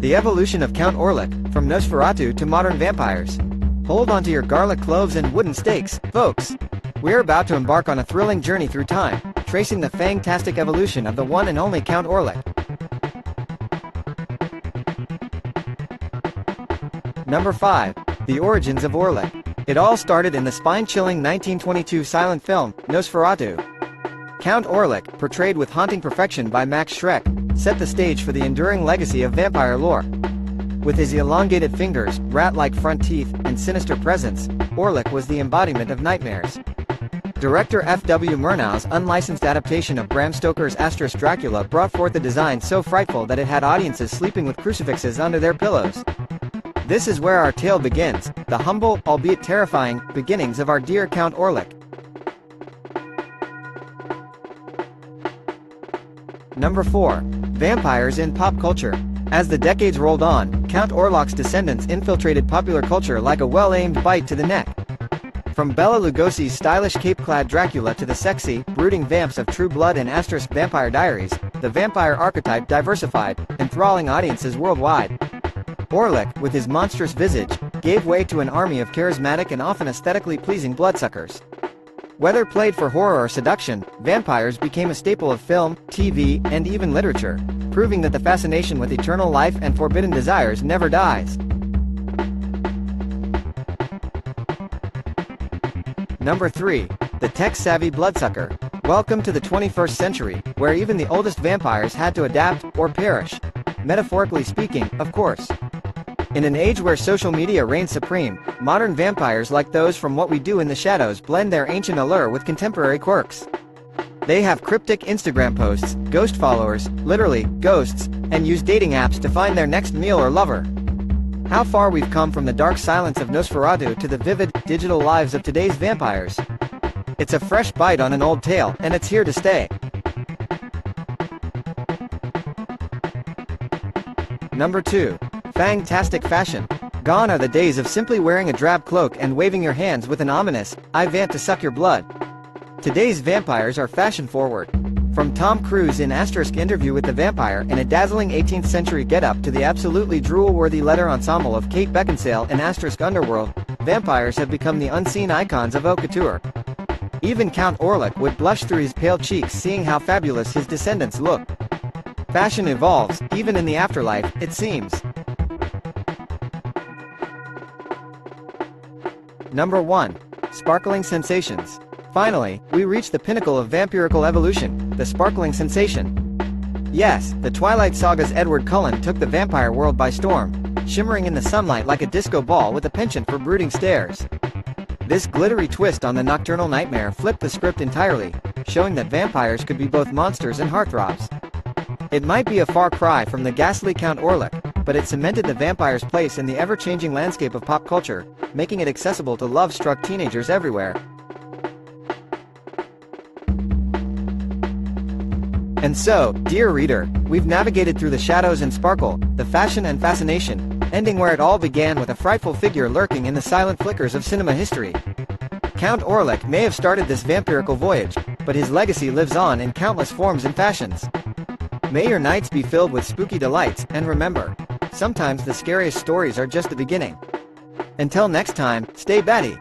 The evolution of Count Orlok, from Nosferatu to modern vampires. Hold on to your garlic cloves and wooden stakes, folks! We're about to embark on a thrilling journey through time, tracing the Fang-tastic evolution of the one and only Count Orlok. Number 5. The Origins of Orlok. It all started in the spine-chilling 1922 silent film, Nosferatu. Count Orlok, portrayed with haunting perfection by Max Schreck, set the stage for the enduring legacy of vampire lore. With his elongated fingers, rat-like front teeth, and sinister presence, Orlok was the embodiment of nightmares. Director F.W. Murnau's unlicensed adaptation of Bram Stoker's Dracula brought forth a design so frightful that it had audiences sleeping with crucifixes under their pillows. This is where our tale begins, the humble, albeit terrifying, beginnings of our dear Count Orlok. Number 4. Vampires in pop culture. As the decades rolled on, Count Orlok's descendants infiltrated popular culture like a well-aimed bite to the neck. From Bela Lugosi's stylish cape-clad Dracula to the sexy, brooding vamps of True Blood and * Vampire Diaries, the vampire archetype diversified, enthralling audiences worldwide. Orlok, with his monstrous visage, gave way to an army of charismatic and often aesthetically pleasing bloodsuckers. Whether played for horror or seduction, vampires became a staple of film, TV, and even literature, proving that the fascination with eternal life and forbidden desires never dies. Number 3. The Tech-Savvy Bloodsucker. Welcome to the 21st century, where even the oldest vampires had to adapt, or perish. Metaphorically speaking, of course. In an age where social media reigns supreme, modern vampires like those from What We Do in the Shadows blend their ancient allure with contemporary quirks. They have cryptic Instagram posts, ghost followers, literally, ghosts, and use dating apps to find their next meal or lover. How far we've come from the dark silence of Nosferatu to the vivid, digital lives of today's vampires. It's a fresh bite on an old tale, and it's here to stay. Number 2. Fang-tastic Fashion. Gone are the days of simply wearing a drab cloak and waving your hands with an ominous, "I vant to suck your blood." Today's vampires are fashion-forward. From Tom Cruise in * Interview with the Vampire in a dazzling 18th century getup to the absolutely drool-worthy leather ensemble of Kate Beckinsale in * Underworld, vampires have become the unseen icons of haute couture. Even Count Orlok would blush through his pale cheeks seeing how fabulous his descendants look. Fashion evolves, even in the afterlife, it seems. Number 1. Sparkling Sensations. Finally, we reach the pinnacle of vampirical evolution, the sparkling sensation. Yes, the Twilight Saga's Edward Cullen took the vampire world by storm, shimmering in the sunlight like a disco ball with a penchant for brooding stares. This glittery twist on the nocturnal nightmare flipped the script entirely, showing that vampires could be both monsters and heartthrobs. It might be a far cry from the ghastly Count Orlok, but it cemented the vampire's place in the ever-changing landscape of pop culture, making it accessible to love-struck teenagers everywhere. And so, dear reader, we've navigated through the shadows and sparkle, the fashion and fascination, ending where it all began with a frightful figure lurking in the silent flickers of cinema history. Count Orlok may have started this vampirical voyage, but his legacy lives on in countless forms and fashions. May your nights be filled with spooky delights, and remember, sometimes the scariest stories are just the beginning. Until next time, stay batty!